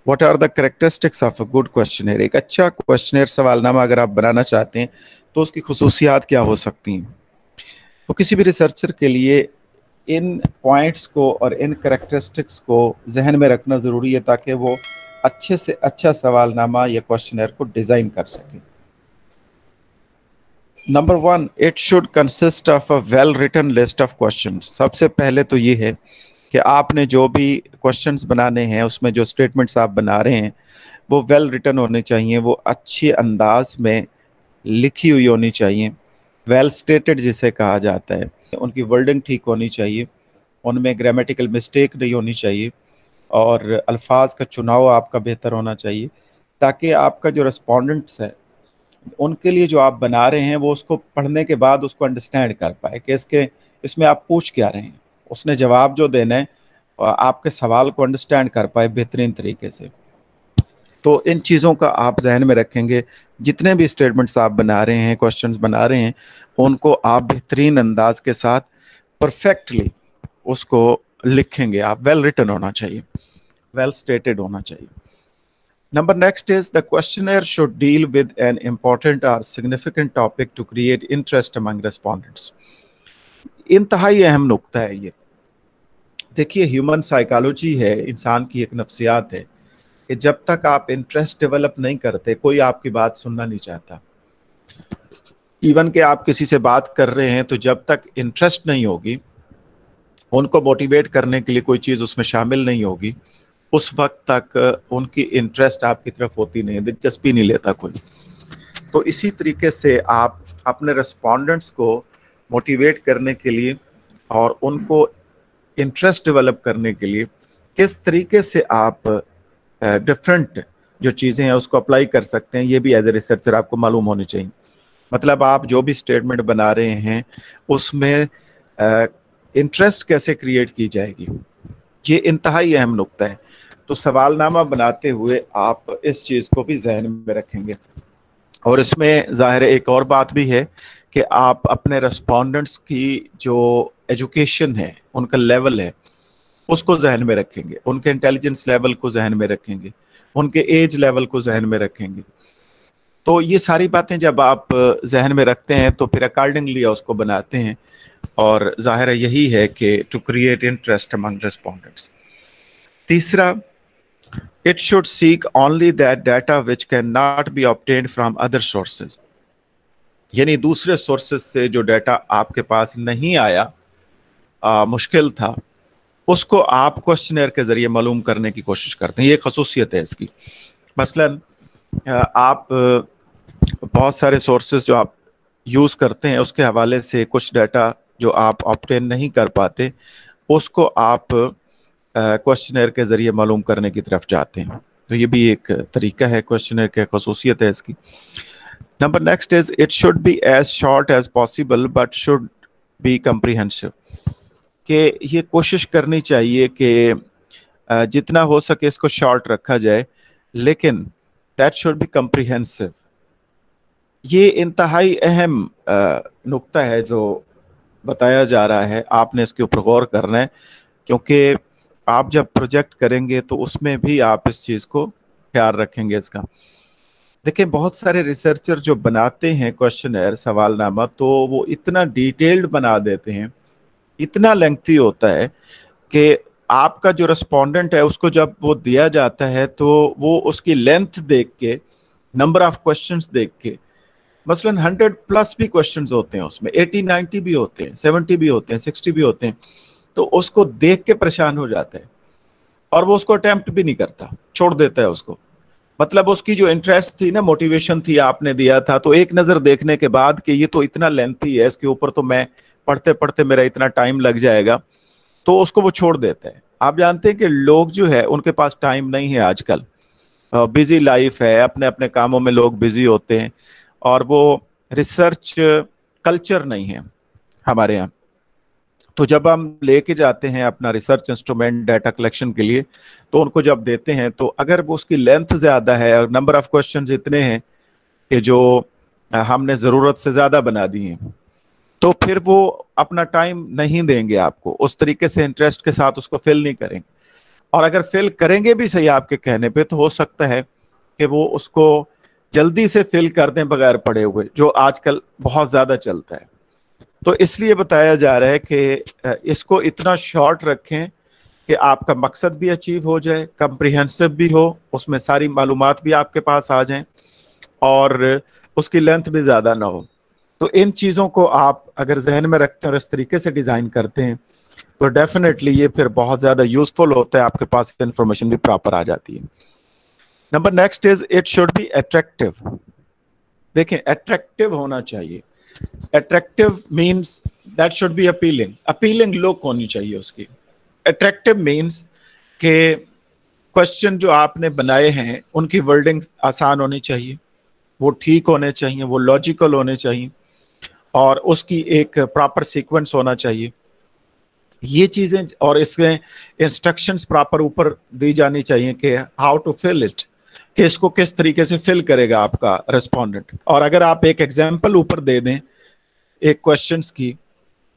What are the characteristics of a good questionnaire? ایک اچھا questionnaire سوال نامہ اگر آپ بنانا چاہتے ہیں تو اس کی خصوصیات کیا ہو سکتی ہیں؟ تو کسی بھی ریسرچر کے لیے ان پوائنٹس کو اور ان کریکٹرسٹکس کو ذہن میں رکھنا ضروری ہے تاکہ وہ اچھے سے اچھا سوال نامہ یا کوشچنر کو ڈیزائن کر سکیں. Number 1, it should consist of a well written list of questions. سب سے پہلے تو یہ ہے کہ آپ نے جو بھی کوشچنس بنانے ہیں اس میں جو اسٹیٹمنٹس آپ بنا رہے ہیں وہ ویل ریٹن ہونے چاہیے, وہ اچھے انداز میں لکھی ہوئی ہونی چاہیے, ویل اسٹیٹڈ جسے کہا جاتا ہے. ان کی ورڈنگ ٹھیک ہونی چاہیے, ان میں گرامیٹیکل مسٹیک نہیں ہونی چاہیے, اور الفاظ کا چناؤ آپ کا بہتر ہونا چاہیے تاکہ آپ کا جو رسپونڈنٹس ہے ان کے لیے جو آپ بنا رہے ہیں وہ اس کو پڑھنے کے بعد اس کو انڈرسٹینڈ کر پائے کہ اس میں آپ پوچھ کیا رہے ہیں, اس نے جواب جو دینا ہے آپ کے سوال کو انڈرسٹینڈ کر پائے بہترین طریقے سے. تو ان چیزوں کا آپ ذہن میں رکھیں گے. جتنے بھی اسٹیٹمنٹس آپ بنا رہے ہیں, کوشچنس بنا رہے ہیں, ان کو آپ بہترین انداز کے ساتھ پرفیکٹلی اس کو لکھیں گے. آپ ویل ریٹن ہونا چاہیے, ویل اسٹیٹڈ ہونا چاہیے. Number next is the questionnaire should deal with an important or significant topic to create interest among respondents. انتہائی اہم نقطہ ہے یہ. دیکھیے ہیومن سائیکالوجی ہے, انسان کی ایک نفسیات ہے کہ جب تک آپ انٹرسٹ ڈیولپ نہیں کرتے کوئی آپ کی بات سننا نہیں چاہتا. ایون کہ آپ کسی سے بات کر رہے ہیں تو جب تک انٹرسٹ نہیں ہوگی, ان کو موٹیویٹ کرنے کے لیے کوئی چیز اس میں شامل نہیں ہوگی, اس وقت تک ان کی انٹرسٹ آپ کی طرف ہوتی نہیں, دلچسپی نہیں لیتا کوئی. تو اسی طریقے سے آپ اپنے رسپونڈنٹس کو موٹیویٹ کرنے کے لیے اور ان کو انٹرسٹ ڈیولپ کرنے کے لیے کس طریقے سے آپ ڈفرینٹ جو چیزیں ہیں اس کو اپلائی کر سکتے ہیں, یہ بھی ایز اے ریسرچر آپ کو معلوم ہونی چاہیے. مطلب آپ جو بھی اسٹیٹمنٹ بنا رہے ہیں اس میں انٹرسٹ کیسے کریٹ کی جائے گی, یہ انتہائی اہم نقطہ ہے. تو سوال نامہ بناتے ہوئے آپ اس چیز کو بھی ذہن میں رکھیں گے. اور اس میں ظاہر ایک اور بات بھی ہے کہ آپ اپنے رسپونڈنٹس کی جو ایجوکیشن ہے, ان کا لیول ہے, اس کو ذہن میں رکھیں گے, ان کے انٹیلیجنس لیول کو ذہن میں رکھیں گے, ان کے ایج لیول کو ذہن میں رکھیں گے. تو یہ ساری باتیں جب آپ ذہن میں رکھتے ہیں تو پھر اکارڈنگلی اس کو بناتے ہیں, اور ظاہر یہی ہے کہ to create interest among respondents. تیسرا, it should seek only that data which cannot be obtained from other sources. یعنی دوسرے سورسز سے جو ڈیٹا آپ کے پاس نہیں آیا, مشکل تھا, اس کو آپ کوشچنر کے ذریعے معلوم کرنے کی کوشش کرتے ہیں. یہ خصوصیت ہے اس کی. مثلا آپ بہت سارے سورسز جو آپ یوز کرتے ہیں اس کے حوالے سے کچھ ڈیٹا جو آپ آبٹین نہیں کر پاتے اس کو آپ کوشچنر کے ذریعے معلوم کرنے کی طرف جاتے ہیں. تو یہ بھی ایک طریقہ ہے, کوشچنر کی خصوصیت ہے اس کی. Number next is it should be as short as possible but should be comprehensive. کہ یہ کوشش کرنی چاہیے کہ جتنا ہو سکے اس کو شارٹ رکھا جائے, لیکن دیٹ شوڈ بی کمپریہنسو. یہ انتہائی اہم نقطہ ہے جو بتایا جا رہا ہے, آپ نے اس کے اوپر غور کرنا ہے, کیونکہ آپ جب پروجیکٹ کریں گے تو اس میں بھی آپ اس چیز کو خیال رکھیں گے اس کا. دیکھیں بہت سارے ریسرچر جو بناتے ہیں کوشچنر سوال نامہ تو وہ اتنا ڈیٹیلڈ بنا دیتے ہیں, اتنا لینتھی ہوتا ہے کہ آپ کا جو رسپونڈنٹ ہے اس کو جب وہ دیا جاتا ہے تو وہ اس کی لینتھ دیکھ کے, نمبر آف کوشچنس دیکھ کے, مثلا 100+ بھی کوشچنز ہوتے ہیں اس میں, 80-90 بھی ہوتے ہیں, 70 بھی ہوتے ہیں, 60 بھی ہوتے ہیں, تو اس کو دیکھ کے پریشان ہو جاتا ہے اور وہ اس کو اٹیمپٹ بھی نہیں کرتا, چھوڑ دیتا ہے اس کو. مطلب اس کی جو انٹرسٹ تھی نا, موٹیویشن تھی, آپ نے دیا تھا, تو ایک نظر دیکھنے کے بعد کہ یہ تو اتنا لینتھی ہے, اس کے اوپر تو میں پڑھتے پڑھتے میرا اتنا ٹائم لگ جائے گا, تو اس کو وہ چھوڑ دیتا ہے. آپ جانتے ہیں کہ لوگ جو ہے ان کے پاس ٹائم نہیں ہے, آج کل بزی لائف ہے, اپنے اپنے کاموں میں لوگ بزی ہوتے ہیں, اور وہ ریسرچ کلچر نہیں ہے ہمارے یہاں. تو جب ہم لے کے جاتے ہیں اپنا ریسرچ انسٹرومنٹ ڈیٹا کلیکشن کے لیے, تو ان کو جب دیتے ہیں تو اگر وہ اس کی لینتھ زیادہ ہے اور نمبر آف کوشچنز اتنے ہیں کہ جو ہم نے ضرورت سے زیادہ بنا دی ہیں, تو پھر وہ اپنا ٹائم نہیں دیں گے آپ کو, اس طریقے سے انٹرسٹ کے ساتھ اس کو فل نہیں کریں گے. और अगर फिल करेंगे भी सही आपके कहने पे, तो हो सकता है कि वो उसको जल्दी से फिल कर दें बगैर पढ़े हुए, जो आजकल बहुत ज्यादा चलता है। तो इसलिए बताया जा रहा है कि इसको इतना शॉर्ट रखें कि आपका मकसद भी अचीव हो जाए, कम्प्रिहेंसिव भी हो, उसमें सारी मालूमात भी आपके पास आ जाएं और उसकी लेंथ भी ज़्यादा ना हो। तो इन चीज़ों को आप अगर जहन में रखते हैं और इस तरीके से डिज़ाइन करते हैं तो डेफिनेटली ये फिर बहुत ज़्यादा यूजफुल होता है, आपके पास इंफॉर्मेशन भी प्रॉपर आ जाती है। Number next is it should be attractive. देखें, अट्रैक्टिव होना चाहिए। Attractive means that should be appealing, appealing look होनी चाहिए उसकी। अट्रैक्टिव मीन्स के क्वेश्चन जो आपने बनाए हैं उनकी वर्डिंग आसान होनी चाहिए, वो ठीक होने चाहिए, वो लॉजिकल होने चाहिए और उसकी एक प्रॉपर सीक्वेंस होना चाहिए। ये चीज़ें और इसमें इंस्ट्रक्शंस प्रॉपर ऊपर दी जानी चाहिए कि हाउ टू फिल इट, कि इसको किस तरीके से फिल करेगा आपका रेस्पोंडेंट। और अगर आप एक एग्जांपल ऊपर दे दें एक क्वेश्चंस की,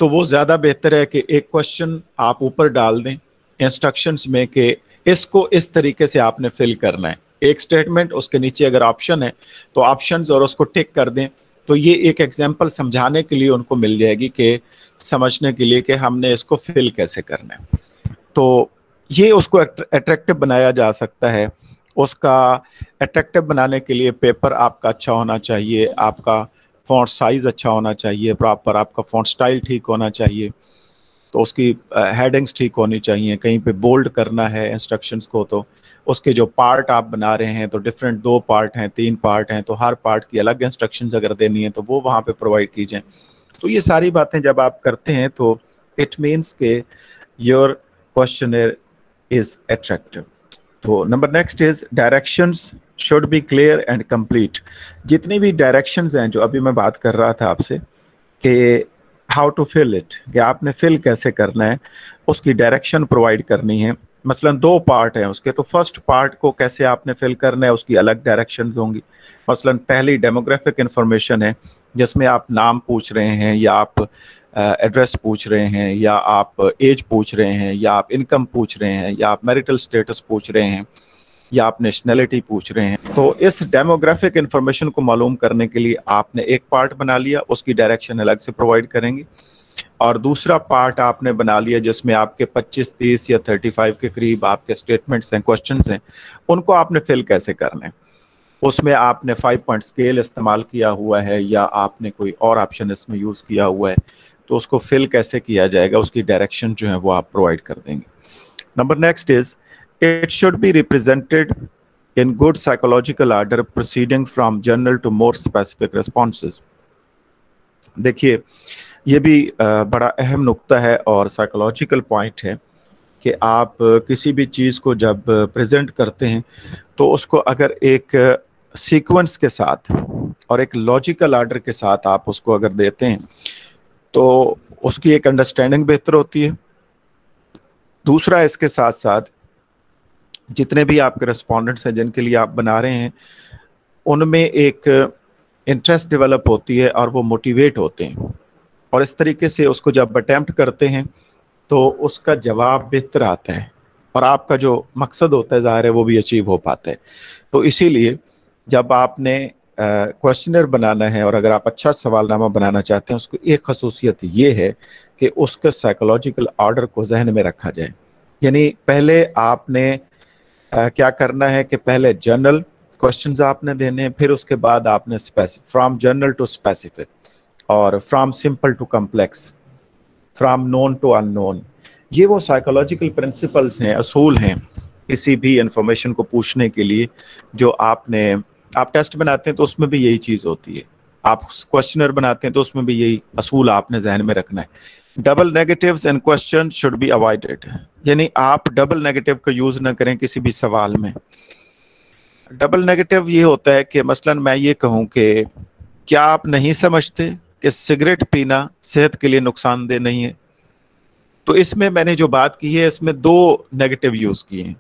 तो वो ज़्यादा बेहतर है कि एक क्वेश्चन आप ऊपर डाल दें इंस्ट्रक्शंस में कि इसको इस तरीके से आपने फिल करना है। एक स्टेटमेंट, उसके नीचे अगर ऑप्शन है तो ऑप्शंस और उसको टिक कर दें, तो ये एक एग्जांपल समझाने के लिए उनको मिल जाएगी कि समझने के लिए कि हमने इसको फिल कैसे करना है। तो ये उसको अट्रैक्टिव बनाया जा सकता है। उसका अट्रैक्टिव बनाने के लिए पेपर आपका अच्छा होना चाहिए, आपका फॉन्ट साइज अच्छा होना चाहिए, प्रॉपर आपका फॉन्ट स्टाइल ठीक होना चाहिए, तो उसकी हेडिंग्स ठीक होनी चाहिए। कहीं पे बोल्ड करना है इंस्ट्रक्शंस को, तो उसके जो पार्ट आप बना रहे हैं तो डिफरेंट 2 पार्ट हैं, 3 पार्ट हैं, तो हर पार्ट की अलग इंस्ट्रक्शंस अगर देनी है तो वो वहाँ पे प्रोवाइड की जाए। तो ये सारी बातें जब आप करते हैं तो इट मीन्स के योर क्वेश्चनर इज अट्रैक्टिव। तो number next is directions should be clear and complete. जितनी भी डायरेक्शंस हैं जो अभी मैं बात कर रहा था आपसे कि हाउ टू फिल इट, कि आपने फिल कैसे करना है, उसकी डायरेक्शन प्रोवाइड करनी है। मसलन 2 पार्ट हैं उसके, तो फर्स्ट पार्ट को कैसे आपने फिल करना है उसकी अलग डायरेक्शंस होंगी। मसलन पहली डेमोग्राफिक इंफॉर्मेशन है जिसमें आप नाम पूछ रहे हैं या आप एड्रेस पूछ रहे हैं या आप एज पूछ रहे हैं या आप इनकम पूछ रहे हैं या आप मैरिटल स्टेटस पूछ रहे हैं या आप नेशनैलिटी पूछ रहे हैं। तो इस डेमोग्राफिक इंफॉर्मेशन को मालूम करने के लिए आपने एक पार्ट बना लिया, उसकी डायरेक्शन अलग से प्रोवाइड करेंगे। और दूसरा पार्ट आपने बना लिया जिसमें आपके 25, 30 या 35 के करीब आपके स्टेटमेंट्स हैं, क्वेश्चंस हैं, उनको आपने फिल कैसे करना है। उसमें आपने 5 पॉइंट स्केल इस्तेमाल किया हुआ है या आपने कोई और ऑप्शन इसमें यूज़ किया हुआ है, तो उसको फिल कैसे किया जाएगा, उसकी डायरेक्शन जो है वो आप प्रोवाइड कर देंगे। Number next is it should be represented in good psychological order proceeding from general to more specific responses। देखिए, ये भी बड़ा अहम नुक्ता है और साइकोलॉजिकल पॉइंट है कि आप किसी भी चीज़ को जब प्रेजेंट करते हैं तो उसको अगर एक सीक्वेंस के साथ और एक लॉजिकल आर्डर के साथ आप उसको अगर देते हैं तो उसकी एक अंडरस्टैंडिंग बेहतर होती है। दूसरा, इसके साथ साथ जितने भी आपके रेस्पोंडेंट्स हैं जिनके लिए आप बना रहे हैं उनमें एक इंटरेस्ट डेवलप होती है और वो मोटिवेट होते हैं, और इस तरीके से उसको जब अटैम्प्ट करते हैं तो उसका जवाब बेहतर आता है और आपका जो मकसद होता है ज़ाहिर है वो भी अचीव हो पाता है। तो इसीलिए जब आपने क्वेश्चनर बनाना है और अगर आप अच्छा सवालनामा बनाना चाहते हैं, उसको एक खसूसियत ये है कि उसके साइकोलॉजिकल ऑर्डर को जहन में रखा जाए। यानी पहले आपने क्या करना है कि पहले जनरल क्वेश्चंस आपने देने हैं, फिर उसके बाद आपने फ्रॉम जनरल टू स्पेसिफिक और from simple to complex, from known to unknown. ये वो साइकोलॉजिकल प्रिंसिपल्स हैं, असूल हैं किसी भी इंफॉर्मेशन को पूछने के लिए, जो आप टेस्ट बनाते हैं तो उसमें भी यही चीज़ होती है, आप क्वेश्चनर बनाते हैं तो उसमें भी यही असूल आपने जहन में रखना है। Double negatives and question should be avoided, यानी आप डबल नेगेटिव का यूज़ ना करें किसी भी सवाल में। डबल नेगेटिव ये होता है कि मसलन मैं ये कहूँ कि क्या आप नहीं समझते कि सिगरेट पीना सेहत के लिए नुकसानदेह नहीं है, तो इसमें मैंने जो बात की है इसमें 2 नेगेटिव यूज़ किए हैं।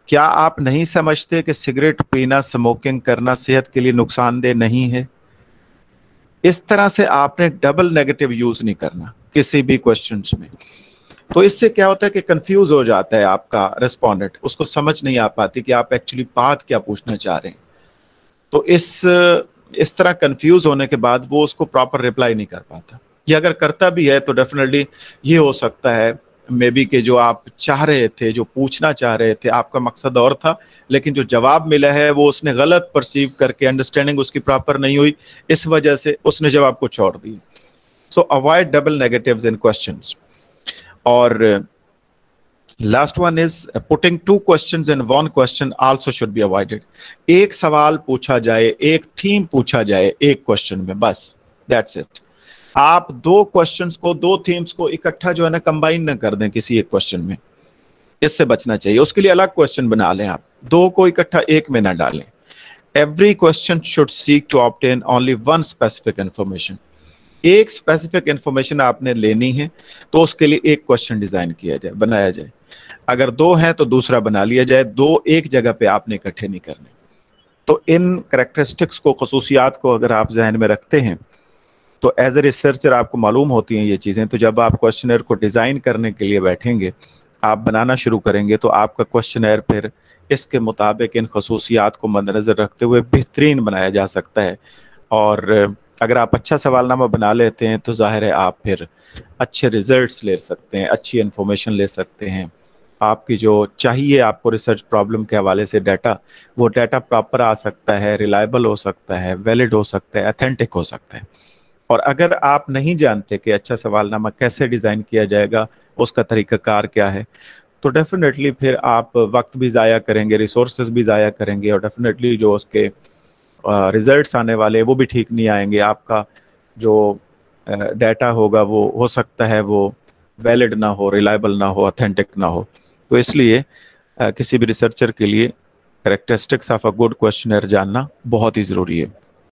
क्या आप नहीं समझते कि सिगरेट पीना, स्मोकिंग करना सेहत के लिए नुकसानदेह नहीं है। इस तरह से आपने डबल नेगेटिव यूज़ नहीं करना किसी भी क्वेश्चंस में। तो इससे क्या होता है कि कंफ्यूज हो जाता है आपका रेस्पोंडेंट, उसको समझ नहीं आ पाती कि आप एक्चुअली बात क्या पूछना चाह रहे हैं। तो इस तरह कंफ्यूज होने के बाद वो उसको प्रॉपर रिप्लाई नहीं कर पाता, या अगर करता भी है तो डेफिनेटली ये हो सकता है मे बी कि जो आप चाह रहे थे, जो पूछना चाह रहे थे, आपका मकसद और था, लेकिन जो जवाब मिला है वो उसने गलत परसीव करके, अंडरस्टैंडिंग उसकी प्रॉपर नहीं हुई, इस वजह से उसने जवाब को छोड़ दिया। सो avoid double negatives in questions. और last one is putting two questions in one question also should be avoided. एक सवाल पूछा जाए, एक थीम पूछा जाए एक क्वेश्चन में, बस दैट्स इट। आप दो क्वेश्चंस को, दो थीम्स को इकट्ठा जो है ना कंबाइन ना कर दें किसी एक क्वेश्चन में, इससे बचना चाहिए। उसके लिए अलग क्वेश्चन बना लें, आप दो को इकट्ठा एक में ना डालें। Every question should seek to obtain only one specific information. एक स्पेसिफिक इंफॉर्मेशन आपने लेनी है तो उसके लिए एक क्वेश्चन डिजाइन किया जाए, बनाया जाए। अगर दो है तो दूसरा बना लिया जाए, दो एक जगह पे आपने इकट्ठे नहीं करने। तो इन कैरेक्टरिस्टिक्स को, खसूसियात को अगर आप जहन में रखते हैं तो एज ए रिसर्चर आपको मालूम होती हैं ये चीज़ें। तो जब आप क्वेश्चनर को डिज़ाइन करने के लिए बैठेंगे, आप बनाना शुरू करेंगे, तो आपका क्वेश्चनर फिर इसके मुताबिक इन खसूसियात को मद्देनज़र रखते हुए बेहतरीन बनाया जा सकता है। और अगर आप अच्छा सवालनामा बना लेते हैं तो जाहिर है आप फिर अच्छे रिजल्ट्स ले सकते हैं, अच्छी इन्फॉर्मेशन ले सकते हैं। आपकी जो चाहिए आपको रिसर्च प्रॉब्लम के हवाले से डाटा, वो डाटा प्रॉपर आ सकता है, रिलायबल हो सकता है, वैलिड हो सकता है, अथेंटिक हो सकता है। और अगर आप नहीं जानते कि अच्छा सवालनामा कैसे डिज़ाइन किया जाएगा, उसका तरीक़ाकार क्या है, तो डेफिनेटली फिर आप वक्त भी ज़ाया करेंगे, रिसोर्सेज भी ज़ाया करेंगे, और डेफिनेटली जो उसके रिजल्ट्स आने वाले वो भी ठीक नहीं आएंगे। आपका जो डाटा होगा वो हो सकता है वो वैलिड ना हो, रिलायबल ना हो, अथेंटिक ना हो। तो इसलिए किसी भी रिसर्चर के लिए characteristics of a good questionnaire जानना बहुत ही ज़रूरी है।